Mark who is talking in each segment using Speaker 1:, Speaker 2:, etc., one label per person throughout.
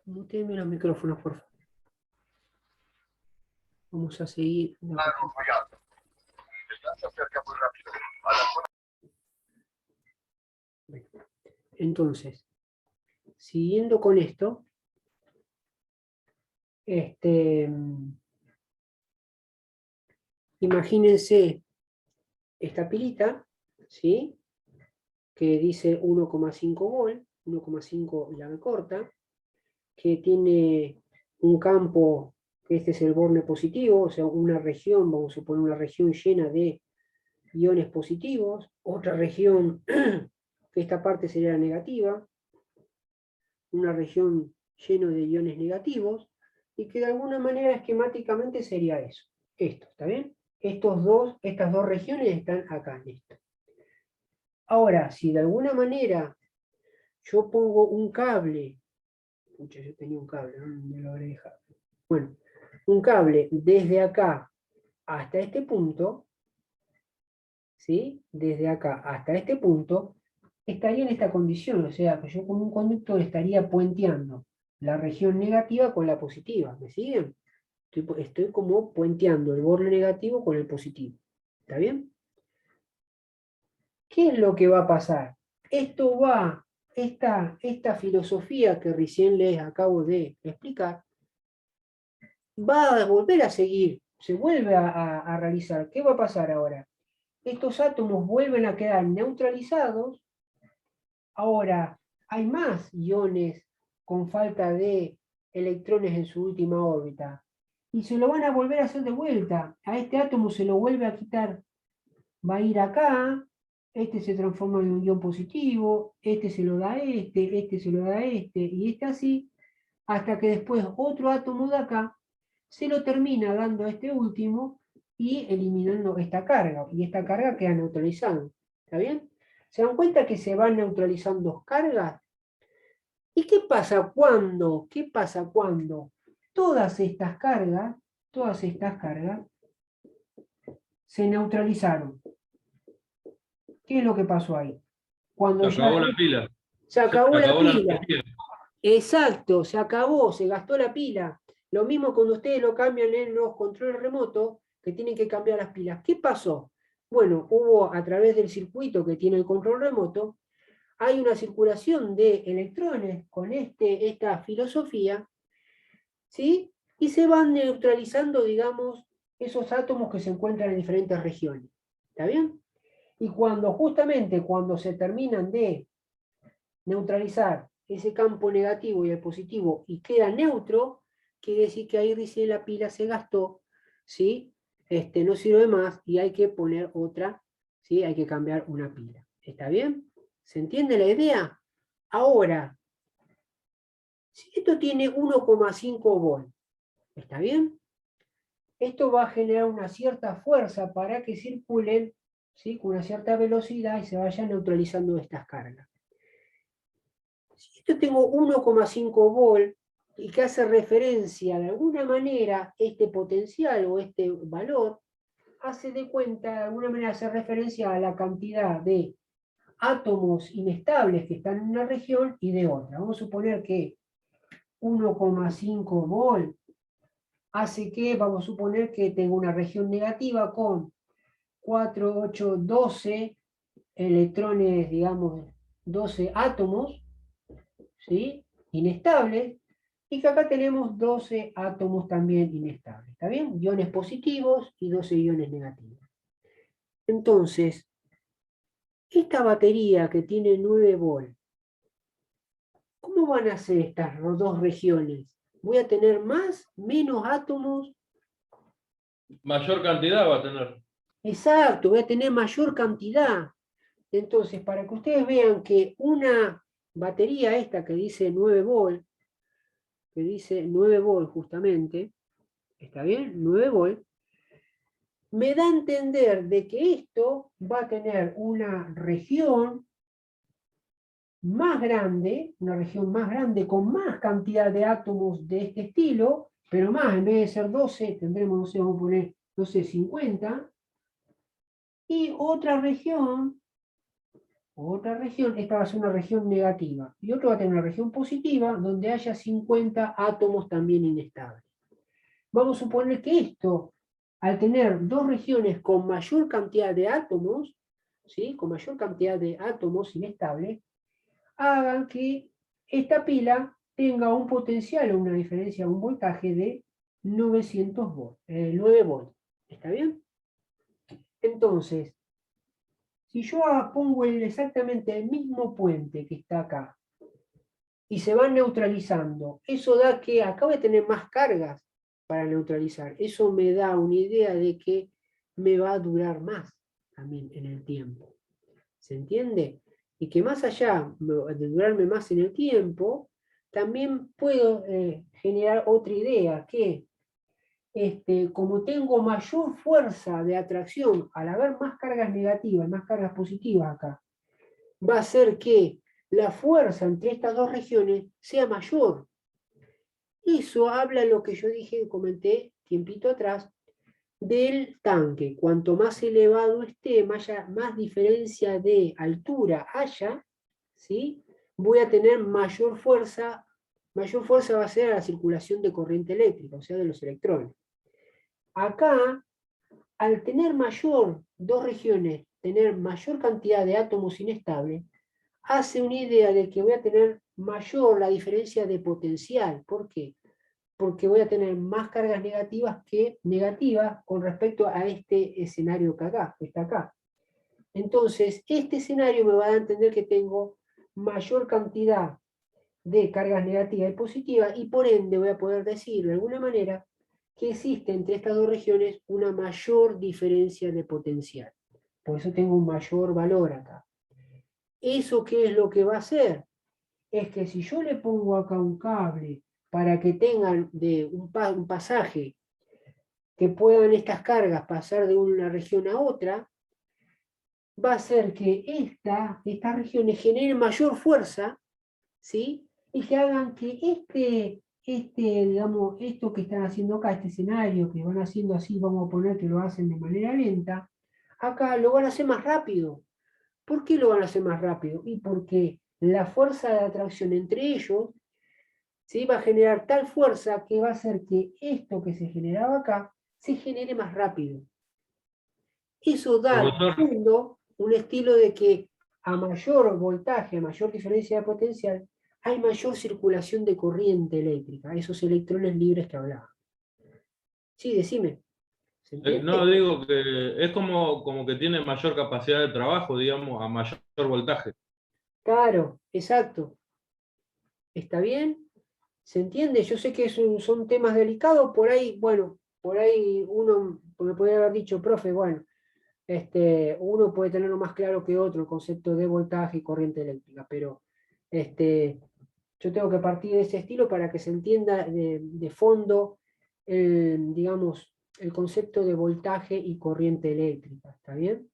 Speaker 1: Mutéenme los micrófonos, por favor. Vamos a seguir. Entonces, siguiendo con esto, imagínense esta pilita, ¿sí? Que dice 1,5 volt, 1,5 la B corta, que tiene un campo, que este es el borne positivo, o sea, una región, vamos a suponer una región llena de iones positivos, otra región, que esta parte sería la negativa, una región llena de iones negativos, y que de alguna manera esquemáticamente sería eso. Esto, ¿está bien? Estas dos regiones están acá en esto. Ahora, si de alguna manera yo pongo un cable, pucha, yo tenía un cable, ¿no? Me lo habré dejado. Bueno, un cable desde acá hasta este punto, ¿sí? Desde acá hasta este punto, estaría en esta condición, o sea, que yo con un conductor estaría puenteando la región negativa con la positiva, ¿me siguen? Estoy como puenteando el borde negativo con el positivo, ¿está bien? ¿Qué es lo que va a pasar? Esto va, esta filosofía que recién les acabo de explicar, va a volver a seguir, se vuelve a realizar. ¿Qué va a pasar ahora? Estos átomos vuelven a quedar neutralizados. Ahora, hay más iones con falta de electrones en su última órbita. Y se lo van a volver a hacer de vuelta. A este átomo se lo vuelve a quitar. Va a ir acá, este se transforma en un ion positivo, este se lo da a este se lo da a este, y este así, hasta que después otro átomo de acá se lo termina dando a este último y eliminando esta carga, y esta carga queda neutralizada. ¿Está bien? ¿Se dan cuenta que se van neutralizando cargas? ¿Y qué pasa cuando? ¿Qué pasa cuando todas estas cargas se neutralizaron? ¿Qué es lo que pasó ahí? Cuando
Speaker 2: Se acabó la pila.
Speaker 1: se acabó la pila.
Speaker 2: Energía.
Speaker 1: Exacto, se acabó, se gastó la pila. Lo mismo cuando ustedes lo cambian en los controles remotos, que tienen que cambiar las pilas. ¿Qué pasó? Bueno, hubo a través del circuito que tiene el control remoto, hay una circulación de electrones con esta filosofía, ¿sí? Y se van neutralizando, digamos, esos átomos que se encuentran en diferentes regiones. ¿Está bien? Y justamente cuando se terminan de neutralizar ese campo negativo y el positivo y queda neutro, quiere decir que ahí recién la pila se gastó, ¿sí? No sirve más y hay que poner otra, ¿sí? Hay que cambiar una pila. ¿Está bien? ¿Se entiende la idea? Ahora, si esto tiene 1,5 volt, ¿está bien? Esto va a generar una cierta fuerza para que circulen, ¿sí? Con una cierta velocidad y se vayan neutralizando estas cargas. Si yo tengo 1,5 volt y que hace referencia de alguna manera este potencial o este valor, hace de cuenta, de alguna manera hace referencia a la cantidad de átomos inestables que están en una región y de otra. Vamos a suponer que 1,5 volt hace que, vamos a suponer que tengo una región negativa con 4, 8, 12 electrones, digamos, 12 átomos, ¿sí? Inestables, y que acá tenemos 12 átomos también inestables, ¿está bien? Iones positivos y 12 iones negativos. Entonces, esta batería que tiene 9 volt, ¿cómo van a ser estas dos regiones? ¿Voy a tener más, menos átomos?
Speaker 2: Mayor cantidad va a tener.
Speaker 1: Exacto, voy a tener mayor cantidad. Entonces, para que ustedes vean que una batería esta que dice 9 volt, que dice 9 volt justamente, ¿está bien? 9 volt, me da a entender de que esto va a tener una región más grande con más cantidad de átomos de este estilo, pero más, en vez de ser 12, tendremos, no sé, vamos a poner, no sé, 50, y otra región otra región, esta va a ser una región negativa, y otro va a tener una región positiva donde haya 50 átomos también inestables. Vamos a suponer que esto, al tener dos regiones con mayor cantidad de átomos, ¿sí? Con mayor cantidad de átomos inestables, hagan que esta pila tenga un potencial o una diferencia, un voltaje de 900 volts, 9 volts. ¿Está bien? Entonces, si yo pongo exactamente el mismo puente que está acá y se van neutralizando, eso da que acá voy a tener más cargas para neutralizar. Eso me da una idea de que me va a durar más también en el tiempo. ¿Se entiende? Y que más allá de durarme más en el tiempo, también puedo generar otra idea, que como tengo mayor fuerza de atracción al haber más cargas negativas y más cargas positivas acá, va a hacer que la fuerza entre estas dos regiones sea mayor. Eso habla de lo que yo dije, comenté tiempito atrás, del tanque. Cuanto más elevado esté, más diferencia de altura haya, ¿sí? Voy a tener mayor fuerza va a ser la circulación de corriente eléctrica, o sea, de los electrones. Acá, al tener dos regiones, tener mayor cantidad de átomos inestables, hace una idea de que voy a tener mayor la diferencia de potencial. ¿Por qué? Porque voy a tener más cargas negativas que negativas con respecto a este escenario que está acá. Entonces, este escenario me va a dar a entender que tengo mayor cantidad de cargas negativas y positivas, y por ende voy a poder decir de alguna manera que existe entre estas dos regiones una mayor diferencia de potencial. Por eso tengo un mayor valor acá. ¿Eso qué es lo que va a hacer? Es que si yo le pongo acá un cable para que tengan un pasaje, que puedan estas cargas pasar de una región a otra, va a hacer que estas regiones generen mayor fuerza, ¿sí? Y que hagan que digamos, esto que están haciendo acá, este escenario que van haciendo así, vamos a poner que lo hacen de manera lenta, acá lo van a hacer más rápido. ¿Por qué lo van a hacer más rápido? Y porque la fuerza de atracción entre ellos, ¿sí? Va a generar tal fuerza que va a hacer que esto que se generaba acá se genere más rápido. Eso da al
Speaker 2: Profesor,
Speaker 1: fondo un estilo de que a mayor voltaje, a mayor diferencia de potencial, hay mayor circulación de corriente eléctrica, esos electrones libres que hablaba. Sí, decime. ¿Se
Speaker 2: no,
Speaker 1: entiende?
Speaker 2: digo que es como que tiene mayor capacidad de trabajo, digamos, a mayor voltaje.
Speaker 1: Claro, exacto. ¿Está bien? ¿Se entiende? Yo sé que son temas delicados, por ahí, bueno, por ahí uno me podría haber dicho, profe, bueno, uno puede tenerlo más claro que otro, el concepto de voltaje y corriente eléctrica, pero yo tengo que partir de ese estilo para que se entienda de fondo, digamos, el concepto de voltaje y corriente eléctrica, ¿está bien?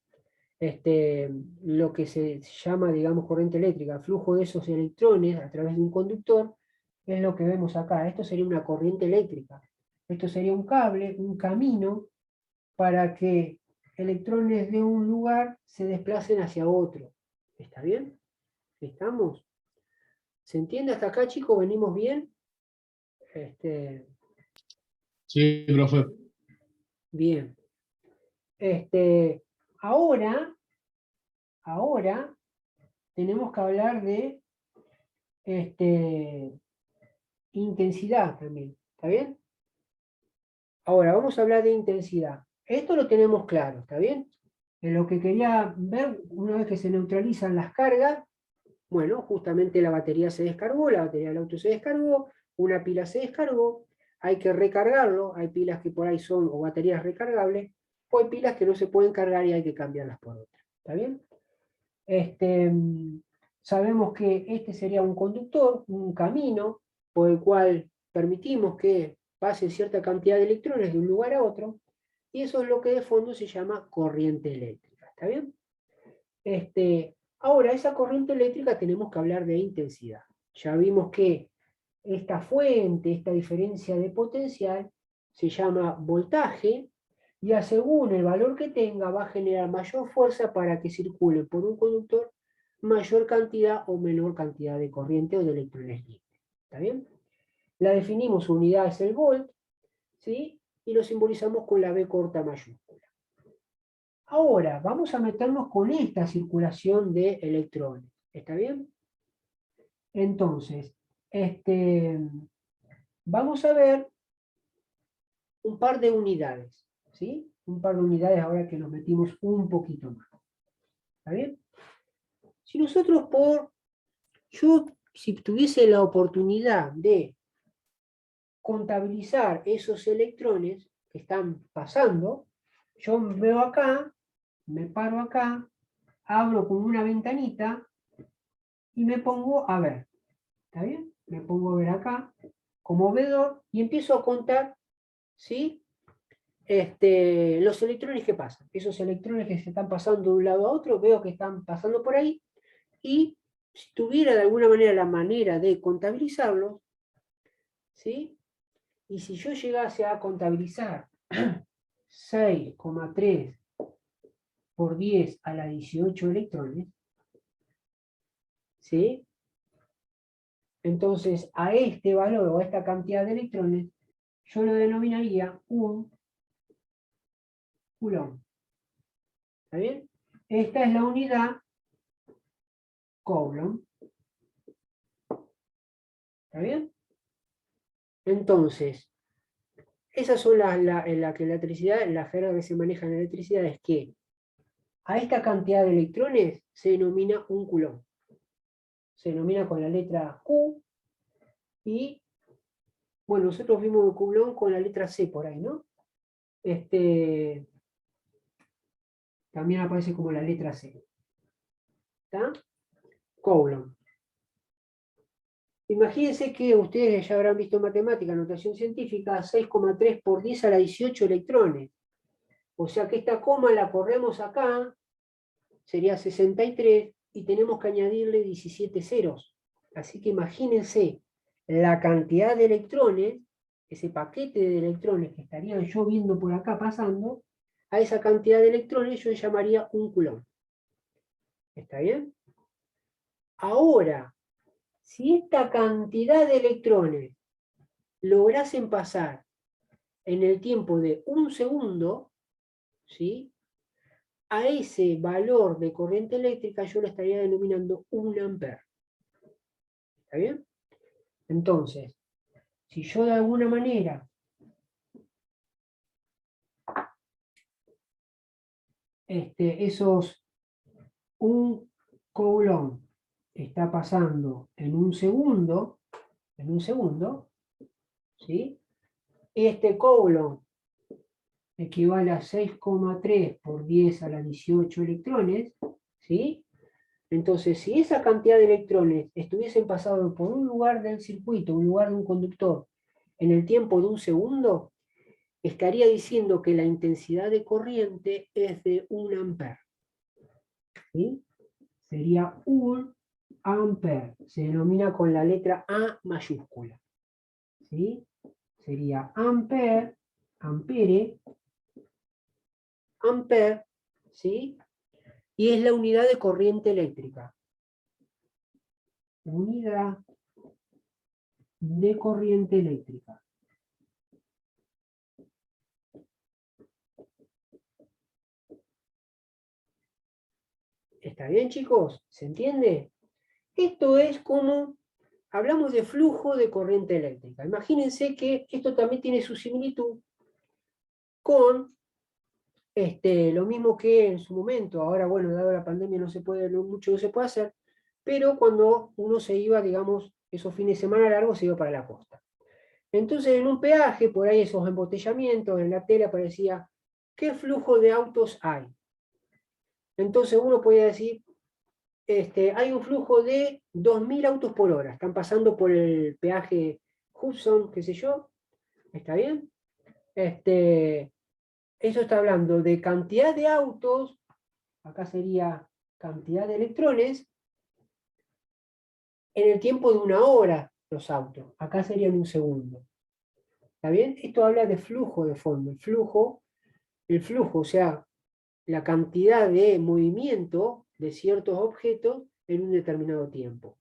Speaker 1: Lo que se llama, digamos, corriente eléctrica, flujo de esos electrones a través de un conductor, es lo que vemos acá. Esto sería una corriente eléctrica. Esto sería un cable, un camino, para que electrones de un lugar se desplacen hacia otro. ¿Está bien? ¿Estamos? ¿Se entiende hasta acá, chicos? ¿Venimos bien?
Speaker 3: Sí, profe.
Speaker 1: Bien. Este, ahora, ahora tenemos que hablar de intensidad también. ¿Está bien? Ahora, vamos a hablar de intensidad. Esto lo tenemos claro, ¿está bien? En lo que quería ver, una vez que se neutralizan las cargas, bueno, justamente la batería se descargó, la batería del auto se descargó, una pila se descargó, hay que recargarlo, hay pilas que por ahí son o baterías recargables, o hay pilas que no se pueden cargar y hay que cambiarlas por otras. ¿Está bien? Sabemos que este sería un conductor, un camino, por el cual permitimos que pase cierta cantidad de electrones de un lugar a otro, y eso es lo que de fondo se llama corriente eléctrica. ¿Está bien? Ahora, esa corriente eléctrica tenemos que hablar de intensidad. Ya vimos que esta fuente, esta diferencia de potencial, se llama voltaje, y según el valor que tenga, va a generar mayor fuerza para que circule por un conductor mayor cantidad o menor cantidad de corriente o de electrones libres. ¿Está bien? La definimos, su unidad es el volt, ¿sí? Y lo simbolizamos con la B corta mayúscula. Ahora, vamos a meternos con esta circulación de electrones. ¿Está bien? Entonces, vamos a ver un par de unidades, ¿sí? Un par de unidades ahora que nos metimos un poquito más. ¿Está bien? Si nosotros si tuviese la oportunidad de contabilizar esos electrones que están pasando, yo veo acá, me paro acá, abro con una ventanita y me pongo a ver. ¿Está bien? Me pongo a ver acá como vedor y empiezo a contar, ¿sí? Los electrones que pasan. Esos electrones que se están pasando de un lado a otro, veo que están pasando por ahí y si tuviera de alguna manera la manera de contabilizarlos, ¿sí? Y si yo llegase a contabilizar 6,3 por 10 a la 18 electrones, ¿sí? Entonces a este valor o a esta cantidad de electrones yo lo denominaría un coulomb. ¿Está bien? Esta es la unidad Coulomb. ¿Está bien? Entonces, esas son la que la electricidad, la jerga que se maneja en la electricidad es que a esta cantidad de electrones se denomina un coulomb. Se denomina con la letra Q y, bueno, nosotros vimos el coulomb con la letra C por ahí, ¿no? También aparece como la letra C. ¿Está? Coulomb. Imagínense que ustedes ya habrán visto en matemática, notación científica, 6,3 por 10 a la 18 electrones. O sea que esta coma la corremos acá, sería 63, y tenemos que añadirle 17 ceros. Así que imagínense la cantidad de electrones, ese paquete de electrones que estarían yo viendo por acá pasando, a esa cantidad de electrones yo le llamaría un coulomb. ¿Está bien? Ahora, si esta cantidad de electrones lograsen pasar en el tiempo de un segundo, ¿sí? A ese valor de corriente eléctrica yo lo estaría denominando un ampere. ¿Está bien? Entonces, si yo de alguna manera un coulomb está pasando en un segundo, ¿sí? Este coulomb equivale a 6,3 por 10 a la 18 electrones, ¿sí? Entonces, si esa cantidad de electrones estuviesen pasando por un lugar del circuito, un lugar de un conductor, en el tiempo de un segundo, estaría diciendo que la intensidad de corriente es de 1 ampere. ¿Sí? Sería 1 ampere. Se denomina con la letra A mayúscula. ¿Sí? Sería ampere, ampere, ampere, ¿sí? Y es la unidad de corriente eléctrica. Unidad de corriente eléctrica. ¿Está bien, chicos? ¿Se entiende? Esto es como, hablamos de flujo de corriente eléctrica. Imagínense que esto también tiene su similitud con lo mismo que en su momento. Ahora, bueno, dado la pandemia no se puede, no mucho no se puede hacer, pero cuando uno se iba, digamos, esos fines de semana largos se iba para la costa. Entonces, en un peaje, por ahí esos embotellamientos, en la tele aparecía, ¿qué flujo de autos hay? Entonces uno podía decir, hay un flujo de 2.000 autos por hora, están pasando por el peaje Hudson, qué sé yo, ¿está bien? Eso está hablando de cantidad de autos, acá sería cantidad de electrones, en el tiempo de 1 hora los autos, acá serían un segundo. ¿Está bien? Esto habla de flujo de fondo, el flujo, o sea, la cantidad de movimiento de ciertos objetos en un determinado tiempo.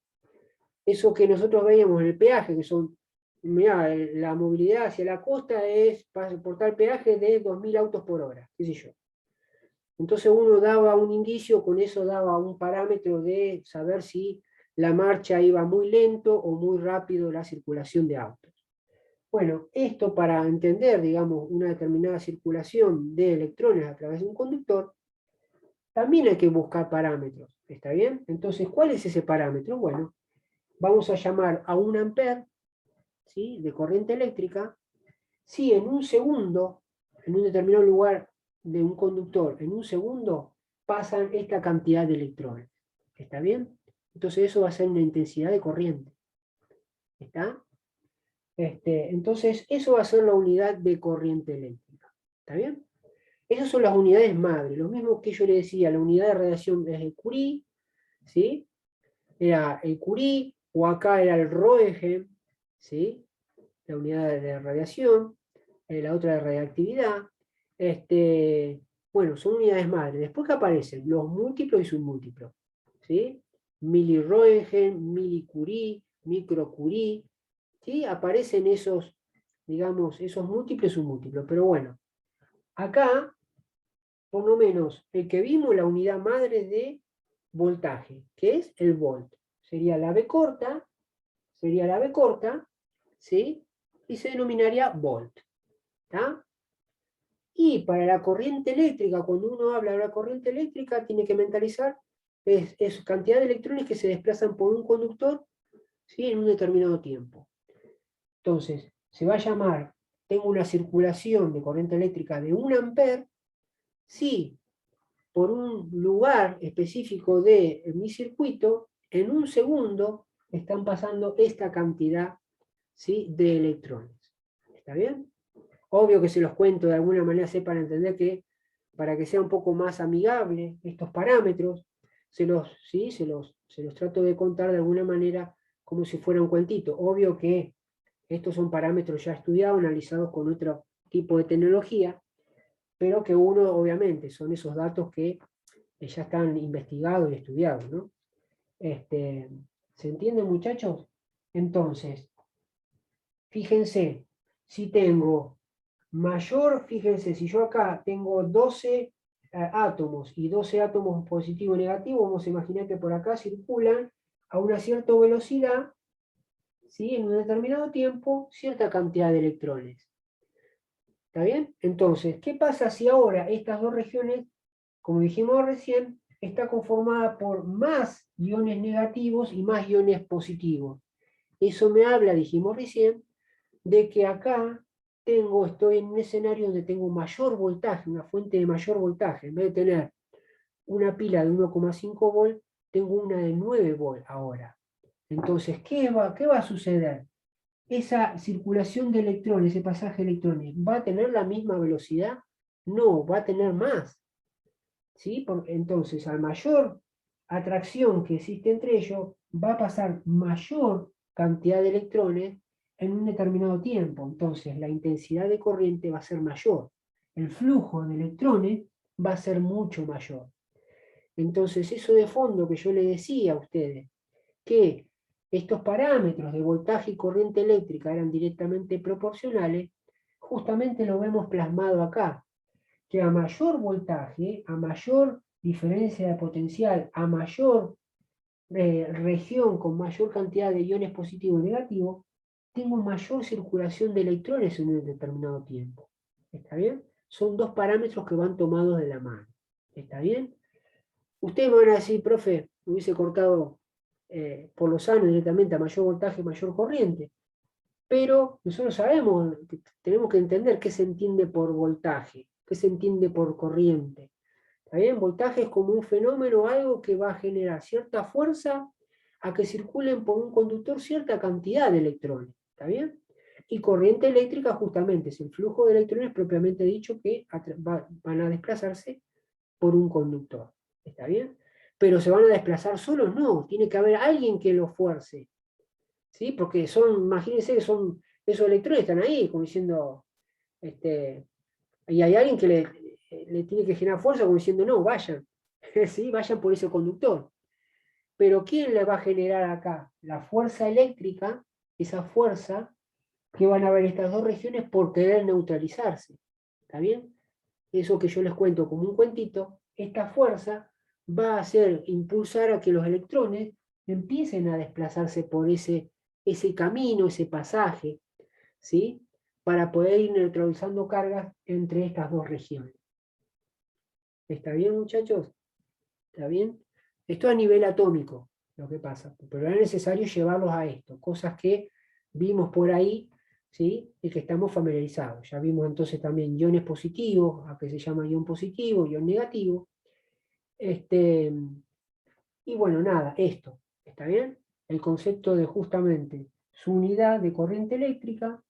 Speaker 1: Eso que nosotros veíamos en el peaje, que son, mirá, la movilidad hacia la costa es por tal peaje de 2000 autos por hora, qué sé yo. Entonces uno daba un indicio, con eso daba un parámetro de saber si la marcha iba muy lento o muy rápido la circulación de autos. Bueno, esto para entender, digamos, una determinada circulación de electrones a través de un conductor, también hay que buscar parámetros, ¿está bien? Entonces, ¿cuál es ese parámetro? Bueno, vamos a llamar a un amper, ¿sí?, de corriente eléctrica, si en un segundo, en un determinado lugar de un conductor, en un segundo pasan esta cantidad de electrones, ¿está bien? Entonces eso va a ser una intensidad de corriente, ¿está? Entonces eso va a ser la unidad de corriente eléctrica, ¿está bien? Esas son las unidades madre, lo mismo que yo le decía, la unidad de radiación es el Curie, ¿sí? Era el Curie, o acá era el Roentgen, ¿sí?, la unidad de radiación, la otra de radiactividad. Bueno, son unidades madre. Después que aparecen los múltiplos y submúltiplos, ¿sí? Mili-Roentgen, mili-Curie, micro-Curie, ¿sí? Aparecen esos, digamos, esos múltiplos y submúltiplos. Pero bueno, acá, por lo menos, el que vimos la unidad madre de voltaje, que es el volt. Sería la B corta, ¿sí? Y se denominaría volt. ¿Está? Y para la corriente eléctrica, cuando uno habla de la corriente eléctrica, tiene que mentalizar es cantidad de electrones que se desplazan por un conductor, ¿sí?, en un determinado tiempo. Entonces, se va a llamar, tengo una circulación de corriente eléctrica de 1 amper, si por un lugar específico de mi circuito, en un segundo están pasando esta cantidad, ¿sí?, de electrones. ¿Está bien? Obvio que se los cuento de alguna manera, para entender que, para que sea un poco más amigable estos parámetros, se los trato de contar de alguna manera como si fuera un cuentito. Obvio que estos son parámetros ya estudiados, analizados con otro tipo de tecnología, pero que uno, obviamente, son esos datos que ya están investigados y estudiados, ¿no? ¿Se entiende, muchachos? Entonces, fíjense, si tengo mayor, fíjense, si yo acá tengo 12 átomos y 12 átomos positivo y negativo, vamos a imaginar que por acá circulan a una cierta velocidad, ¿sí?, en un determinado tiempo, cierta cantidad de electrones. ¿Está bien? Entonces, ¿qué pasa si ahora estas dos regiones, como dijimos recién, está conformada por más iones negativos y más iones positivos? Eso me habla, dijimos recién, de que acá estoy en un escenario donde tengo mayor voltaje, una fuente de mayor voltaje. En vez de tener una pila de 1,5 volt, tengo una de 9 volt ahora. Entonces, ¿qué va a suceder? Esa circulación de electrones, ese pasaje de electrones, ¿va a tener la misma velocidad? No, va a tener más. ¿Sí? Entonces, a mayor atracción que existe entre ellos, va a pasar mayor cantidad de electrones en un determinado tiempo. Entonces, la intensidad de corriente va a ser mayor. El flujo de electrones va a ser mucho mayor. Entonces, eso de fondo que yo le decía a ustedes, que estos parámetros de voltaje y corriente eléctrica eran directamente proporcionales, justamente lo vemos plasmado acá, que a mayor voltaje, a mayor diferencia de potencial, a mayor región con mayor cantidad de iones positivos y negativos, tengo mayor circulación de electrones en un determinado tiempo. ¿Está bien? Son dos parámetros que van tomados de la mano. ¿Está bien? Ustedes me van a decir, profe, me hubiese cortado por lo sano directamente a mayor voltaje, mayor corriente. Pero nosotros sabemos, tenemos que entender qué se entiende por voltaje, qué se entiende por corriente. ¿Está bien? Voltaje es como un fenómeno, algo que va a generar cierta fuerza a que circulen por un conductor cierta cantidad de electrones. ¿Está bien? Y corriente eléctrica justamente es el flujo de electrones propiamente dicho que van a desplazarse por un conductor. ¿Está bien? Pero ¿se van a desplazar solos? No, tiene que haber alguien que los fuerce. ¿Sí? Porque imagínense que esos electrones están ahí, como diciendo, y hay alguien que le tiene que generar fuerza como diciendo, no, vayan, ¿sí? Vayan por ese conductor. Pero ¿quién le va a generar acá? La fuerza eléctrica, esa fuerza que van a ver estas dos regiones por querer neutralizarse. ¿Está bien? Eso que yo les cuento como un cuentito, esta fuerza va a hacer impulsar a que los electrones empiecen a desplazarse por ese camino, ese pasaje, ¿sí? Para poder ir neutralizando cargas entre estas dos regiones. ¿Está bien, muchachos? ¿Está bien? Esto a nivel atómico, lo que pasa. Pero era necesario llevarlos a esto, cosas que vimos por ahí, ¿sí? Y que estamos familiarizados. Ya vimos entonces también iones positivos, a que se llama ion positivo, ion negativo. Y bueno, nada, esto, ¿está bien? El concepto de justamente su unidad de corriente eléctrica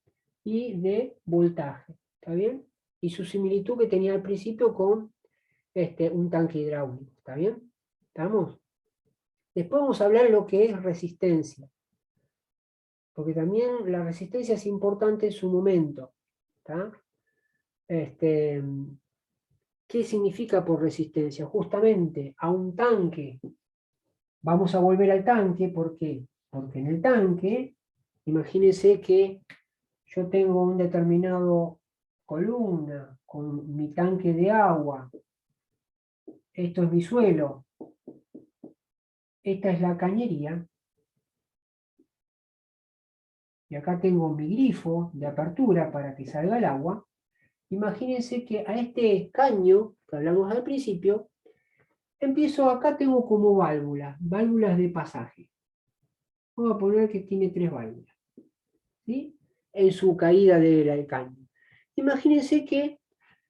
Speaker 1: y de voltaje, ¿está bien? Y su similitud que tenía al principio con un tanque hidráulico, ¿está bien? ¿Estamos? Después vamos a hablar de lo que es resistencia, porque también la resistencia es importante en su momento, ¿está? ¿Qué significa por resistencia? Justamente a un tanque. Vamos a volver al tanque, ¿por qué? Porque en el tanque, imagínense que yo tengo un determinado columna con mi tanque de agua, esto es mi suelo, esta es la cañería, y acá tengo mi grifo de apertura para que salga el agua. Imagínense que a este caño, que hablamos al principio, acá tengo como válvulas de pasaje. Vamos a poner que tiene 3 válvulas, ¿sí? En su caída del caño. Imagínense que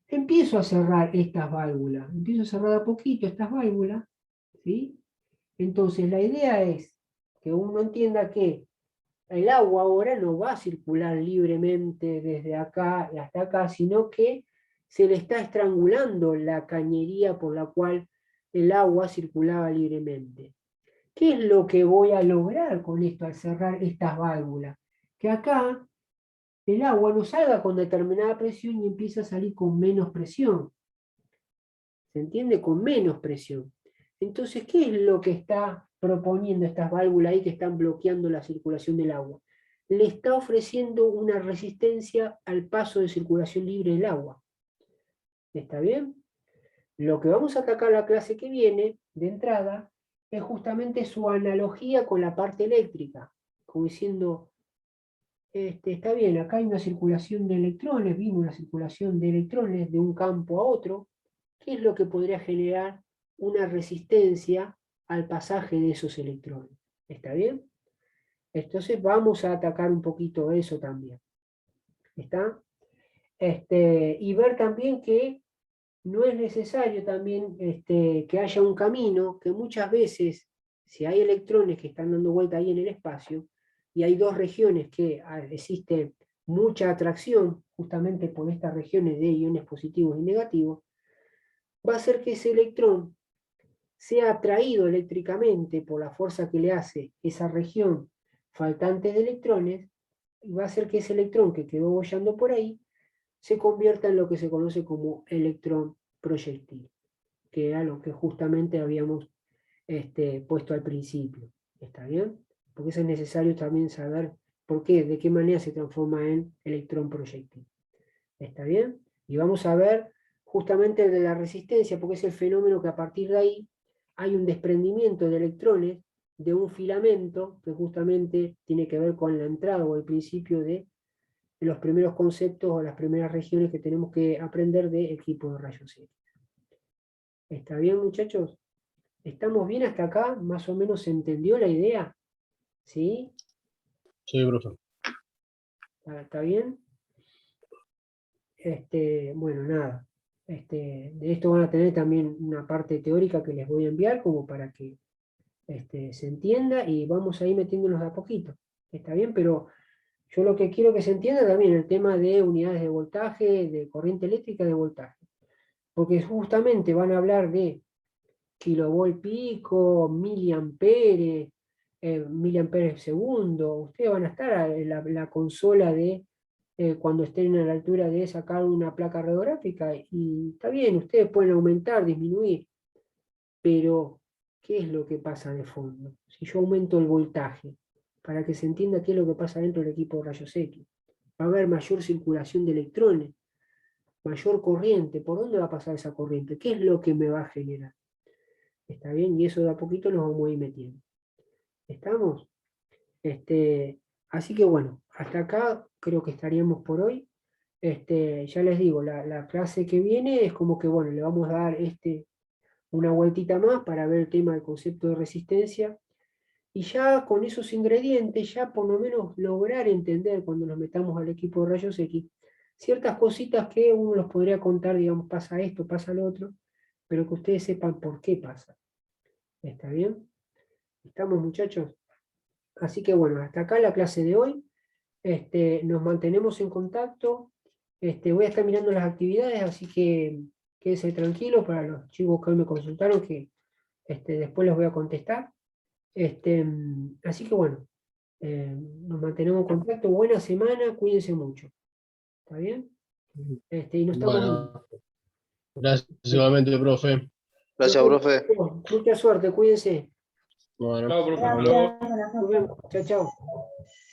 Speaker 1: empiezo a cerrar estas válvulas, empiezo a cerrar a poquito estas válvulas, ¿sí? Entonces la idea es que uno entienda que el agua ahora no va a circular libremente desde acá hasta acá, sino que se le está estrangulando la cañería por la cual el agua circulaba libremente. ¿Qué es lo que voy a lograr con esto al cerrar estas válvulas? Que acá el agua no salga con determinada presión y empiece a salir con menos presión. ¿Se entiende? Con menos presión. Entonces, ¿qué es lo que está proponiendo estas válvulas ahí que están bloqueando la circulación del agua? Le está ofreciendo una resistencia al paso de circulación libre del agua. ¿Está bien? Lo que vamos a atacar la clase que viene, de entrada, es justamente su analogía con la parte eléctrica, como diciendo, está bien, acá hay una circulación de electrones, vino una circulación de electrones de un campo a otro, ¿qué es lo que podría generar una resistencia al pasaje de esos electrones? ¿Está bien? Entonces vamos a atacar un poquito eso también. ¿Está? Y ver también que no es necesario también que haya un camino, que muchas veces, si hay electrones que están dando vuelta ahí en el espacio, y hay dos regiones que existe mucha atracción, justamente por estas regiones de iones positivos y negativos, va a hacer que ese electrón sea atraído eléctricamente por la fuerza que le hace esa región faltante de electrones, y va a hacer que ese electrón que quedó boyando por ahí se convierta en lo que se conoce como electrón proyectil, que era lo que justamente habíamos puesto al principio. ¿Está bien? Porque eso es necesario también saber por qué, de qué manera se transforma en electrón proyectil. ¿Está bien? Y vamos a ver justamente de la resistencia, porque es el fenómeno que a partir de ahí hay un desprendimiento de electrones de un filamento que justamente tiene que ver con la entrada o el principio de los primeros conceptos o las primeras regiones que tenemos que aprender de equipo de rayos X. ¿Está bien, muchachos? ¿Estamos bien hasta acá? ¿Más o menos se entendió la idea? ¿Sí?
Speaker 3: Sí, profe.
Speaker 1: ¿Está bien? Bueno, nada. De esto van a tener también una parte teórica que les voy a enviar como para que se entienda y vamos a ir metiéndonos de a poquito. ¿Está bien? Pero yo lo que quiero que se entienda también el tema de unidades de voltaje, de corriente eléctrica de voltaje. Porque justamente van a hablar de kilovolt pico, miliamperes, miliamperes segundo. Ustedes van a estar en la consola de cuando estén a la altura de sacar una placa radiográfica y está bien, ustedes pueden aumentar, disminuir, pero ¿Qué es lo que pasa de fondo? Si yo aumento el voltaje, para que se entienda qué es lo que pasa dentro del equipo de rayos X, va a haber mayor circulación de electrones, mayor corriente. ¿Por dónde va a pasar esa corriente? ¿Qué es lo que me va a generar? ¿Está bien? Y eso de a poquito nos vamos a ir metiendo. ¿Estamos? Así que bueno, hasta acá creo que estaríamos por hoy. Ya les digo, la clase que viene es como que, bueno, le vamos a dar una vueltita más para ver el tema del concepto de resistencia. Y ya con esos ingredientes, ya por lo menos lograr entender cuando nos metamos al equipo de rayos X, ciertas cositas que uno los podría contar, digamos, pasa esto, pasa lo otro, pero que ustedes sepan por qué pasa. ¿Está bien? ¿Estamos, muchachos? Así que bueno, hasta acá la clase de hoy. Nos mantenemos en contacto. Voy a estar mirando las actividades, así que quédense tranquilos para los chicos que hoy me consultaron, que después les voy a contestar. Así que bueno, nos mantenemos en contacto. Buena semana, cuídense mucho. ¿Está bien? Y nos estamos viendo.
Speaker 3: Bueno, gracias igualmente, profe.
Speaker 4: Gracias, profe.
Speaker 1: Mucha suerte, cuídense.
Speaker 3: Bueno,
Speaker 2: Chao, profe, hasta
Speaker 3: nos vemos.
Speaker 2: luego.
Speaker 5: Gracias, buenas
Speaker 1: Nos
Speaker 5: noches.
Speaker 1: vemos. Chao, chao.